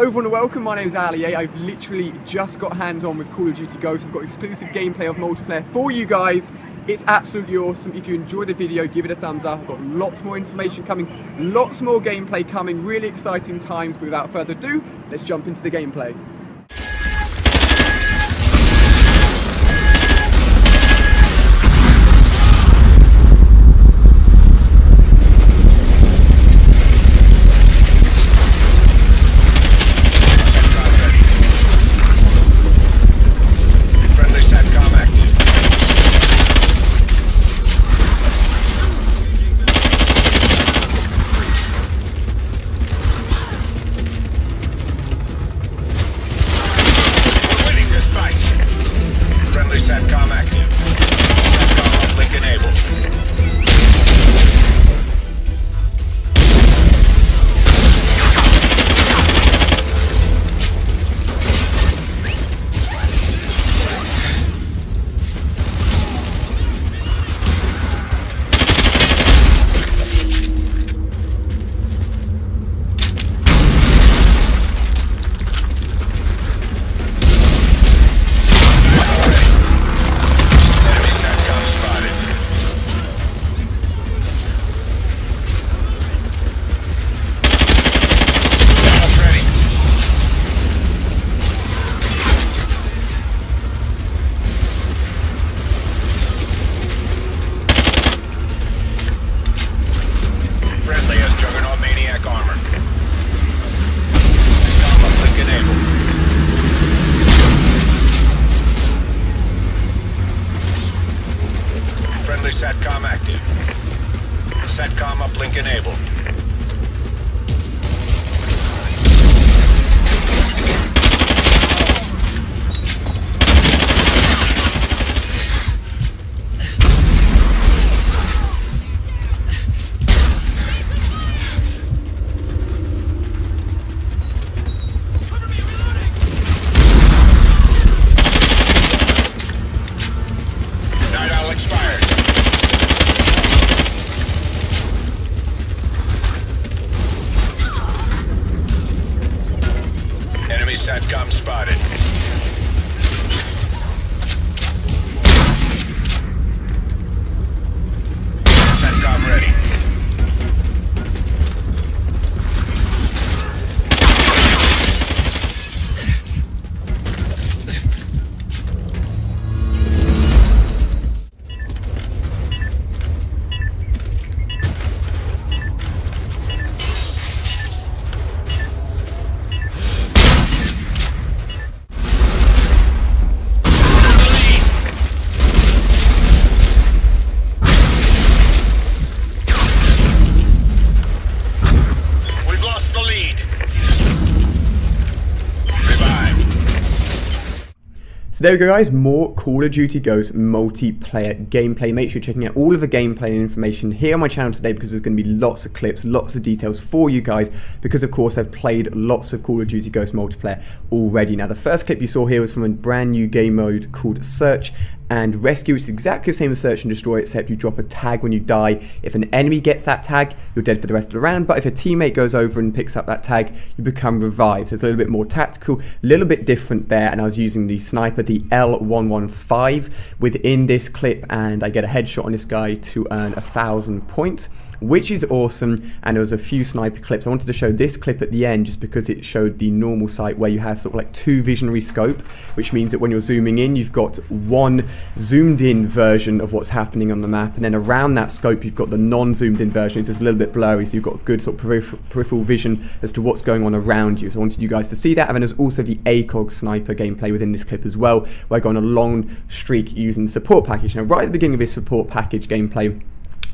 Hello everyone and welcome, my name is Ali. I've literally just got hands on with Call of Duty Ghosts. I've got exclusive gameplay of multiplayer for you guys. It's absolutely awesome. If you enjoyed the video, give it a thumbs up. I've got lots more information coming, lots more gameplay coming, really exciting times. But without further ado, let's jump into the gameplay. SATCOM active. SATCOM uplink enabled. SATCOM spotted. SATCOM ready. So there we go guys, more Call of Duty Ghosts multiplayer gameplay. Make sure you're checking out all of the gameplay and information here on my channel today because there's going to be lots of clips, lots of details for you guys because of course I've played lots of Call of Duty Ghosts multiplayer already. Now the first clip you saw here was from a brand new game mode called Search and Rescue, which is exactly the same as Search and Destroy, except you drop a tag when you die. If an enemy gets that tag, you're dead for the rest of the round, but if a teammate goes over and picks up that tag, you become revived. So it's a little bit more tactical, a little bit different there, and I was using the sniper, the L115 within this clip, and I get a headshot on this guy to earn 1,000 points, which is awesome. And there was a few sniper clips. I wanted to show this clip at the end just because it showed the normal sight where you have sort of like two visionary scope, which means that when you're zooming in, you've got one zoomed in version of what's happening on the map, and then around that scope you've got the non-zoomed in version. It's just a little bit blurry, so you've got good sort of peripheral vision as to what's going on around you. So I wanted you guys to see that. And then there's also the ACOG sniper gameplay within this clip as well, where I go on a long streak using the support package. Now right at the beginning of this support package gameplay,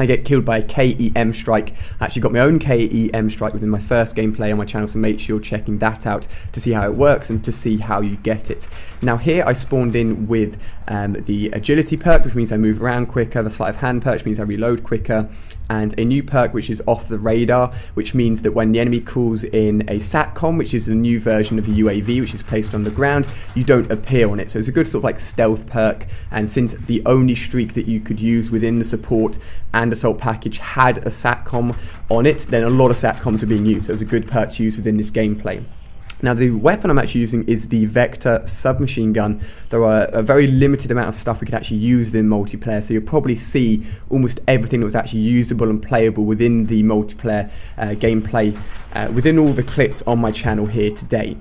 I get killed by a KEM strike. I actually got my own KEM strike within my first gameplay on my channel, so make sure you're checking that out to see how it works and to see how you get it. Now here I spawned in with the agility perk, which means I move around quicker, the sleight of hand perk, which means I reload quicker, and a new perk which is off the radar, which means that when the enemy calls in a SATCOM, which is the new version of a UAV which is placed on the ground, you don't appear on it. So it's a good sort of like stealth perk, and since the only streak that you could use within the support and assault package had a SATCOM on it, then a lot of SATCOMs were being used, so it was a good perk to use within this gameplay. Now, the weapon I'm actually using is the Vector submachine gun. There are a very limited amount of stuff we can actually use in multiplayer, so you'll probably see almost everything that was actually usable and playable within the multiplayer gameplay, within all the clips on my channel here today.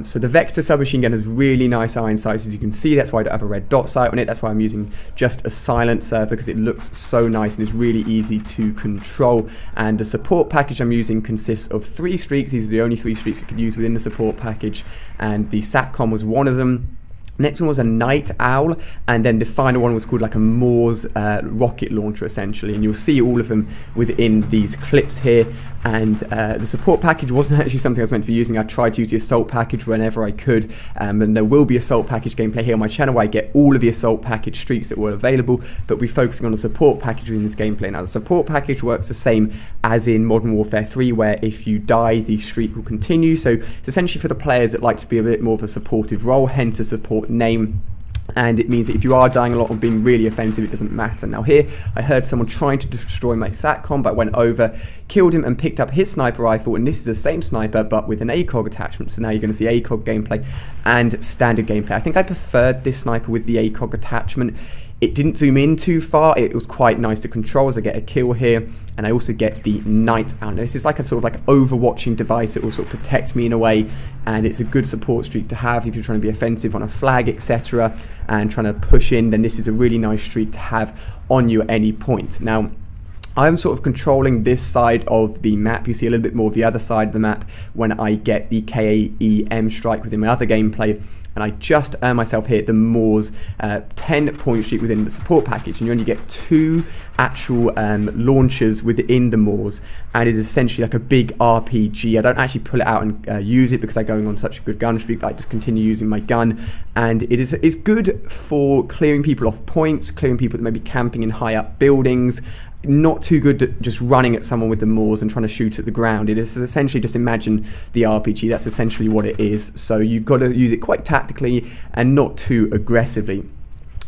So the Vector submachine gun has really nice iron sights, as you can see. That's why I don't have a red dot sight on it. That's why I'm using just a silencer, because it looks so nice and is really easy to control. And the support package I'm using consists of 3 streaks. These are the only 3 streaks we could use within the support package, and the SATCOM was one of them. Next one was a Night Owl, and then the final one was called like a Moors rocket launcher, essentially. And you'll see all of them within these clips here. And the support package wasn't actually something I was meant to be using. I tried to use the assault package whenever I could, and there will be assault package gameplay here on my channel where I get all of the assault package streaks that were available, but we're focusing on the support package within this gameplay. Now, the support package works the same as in Modern Warfare 3, where if you die, the streak will continue. So it's essentially for the players that like to be a bit more of a supportive role, hence a support name. And it means that if you are dying a lot or being really offensive, it doesn't matter. Now here, I heard someone trying to destroy my SATCOM, but I went over, killed him, and picked up his sniper rifle. And this is the same sniper, but with an ACOG attachment. So now you're going to see ACOG gameplay and standard gameplay. I think I preferred this sniper with the ACOG attachment. It didn't zoom in too far. It was quite nice to control, as I get a kill here, and I also get the Night Owl. This is like a sort of like overwatching device that will sort of protect me in a way, and it's a good support streak to have if you're trying to be offensive on a flag, etc., and trying to push in. Then this is a really nice streak to have on you at any point. Now, I'm sort of controlling this side of the map. You see a little bit more of the other side of the map when I get the KAEM strike within my other gameplay. And I just earned myself here the Moors 10-point streak within the support package. And you only get 2 actual launchers within the Moors. And it is essentially like a big RPG. I don't actually pull it out and use it because I'm going on such a good gun streak that I just continue using my gun. And it's good for clearing people off points, clearing people that may be camping in high up buildings. Not too good at just running at someone with the Moors and trying to shoot at the ground. It is essentially, just imagine the RPG. That's essentially what it is. So you've got to use it quite tactically and not too aggressively.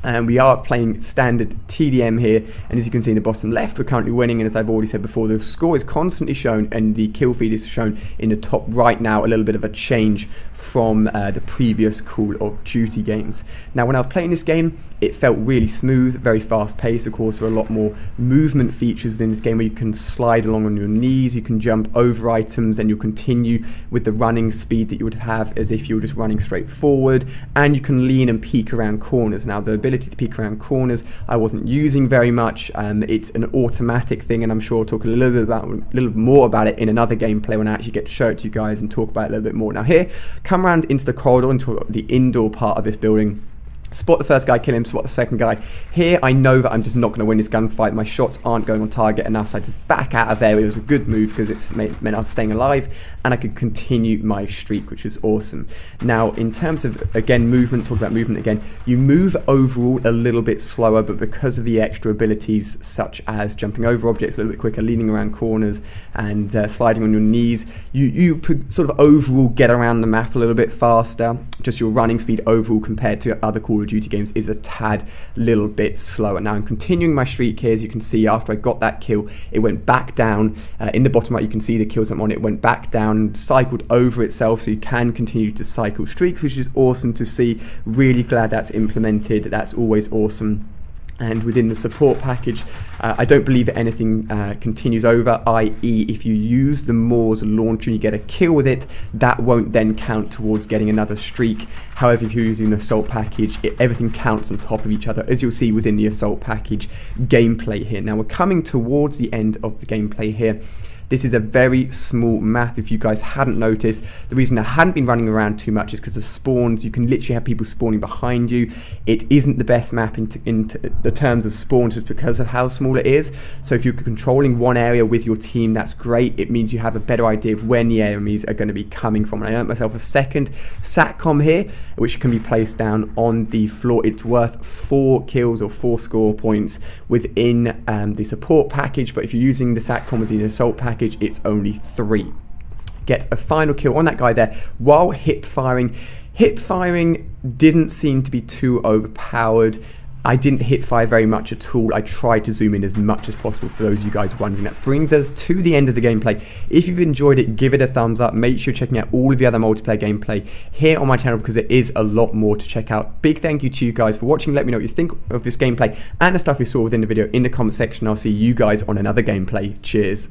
And we are playing standard TDM here, and as you can see in the bottom left, we're currently winning. And as I've already said before, the score is constantly shown, and the kill feed is shown in the top right now. A little bit of a change from the previous Call of Duty games. Now, when I was playing this game, it felt really smooth, very fast paced. Of course, there are a lot more movement features within this game where you can slide along on your knees, you can jump over items, and you'll continue with the running speed that you would have as if you were just running straight forward. And you can lean and peek around corners. Now, the ability to peek around corners I wasn't using very much. It's an automatic thing, and I'm sure I'll talk a little more about it in another gameplay when I actually get to show it to you guys and talk about it a little bit more. Now here, come around into the corridor, into the indoor part of this building. Spot the first guy, kill him, spot the second guy. Here, I know that I'm just not going to win this gunfight. My shots aren't going on target enough, so I just back out of there. It was a good move because it's meant I was staying alive, and I could continue my streak, which was awesome. Now, in terms of, again, movement, talk about movement again, you move overall a little bit slower, but because of the extra abilities, such as jumping over objects a little bit quicker, leaning around corners, and sliding on your knees, you sort of overall get around the map a little bit faster. Just your running speed overall compared to other Call of Duty games is a tad little bit slower. Now I'm continuing my streak here. As you can see, after I got that kill, it went back down. In the bottom right, you can see the kills I'm on. It went back down and cycled over itself, so you can continue to cycle streaks, which is awesome to see. Really glad that's implemented. That's always awesome. And within the support package, I don't believe that anything continues over, i.e. if you use the Moors launcher and you get a kill with it, that won't then count towards getting another streak. However, if you're using the assault package, everything counts on top of each other, as you'll see within the assault package gameplay here. Now we're coming towards the end of the gameplay here. This is a very small map. If you guys hadn't noticed, the reason I hadn't been running around too much is because of spawns. You can literally have people spawning behind you. It isn't the best map in the terms of spawns just because of how small it is. So if you're controlling one area with your team, that's great. It means you have a better idea of when the enemies are going to be coming from. And I earned myself a second SATCOM here, which can be placed down on the floor. It's worth 4 kills or 4 score points within the support package. But if you're using the SATCOM within the assault package, it's only 3. Get a final kill on that guy there while hip firing. Hip firing didn't seem to be too overpowered. I didn't hip fire very much at all. I tried to zoom in as much as possible for those of you guys wondering. That brings us to the end of the gameplay. If you've enjoyed it, give it a thumbs up. Make sure you're checking out all of the other multiplayer gameplay here on my channel because there is a lot more to check out. Big thank you to you guys for watching. Let me know what you think of this gameplay and the stuff you saw within the video in the comment section. I'll see you guys on another gameplay. Cheers.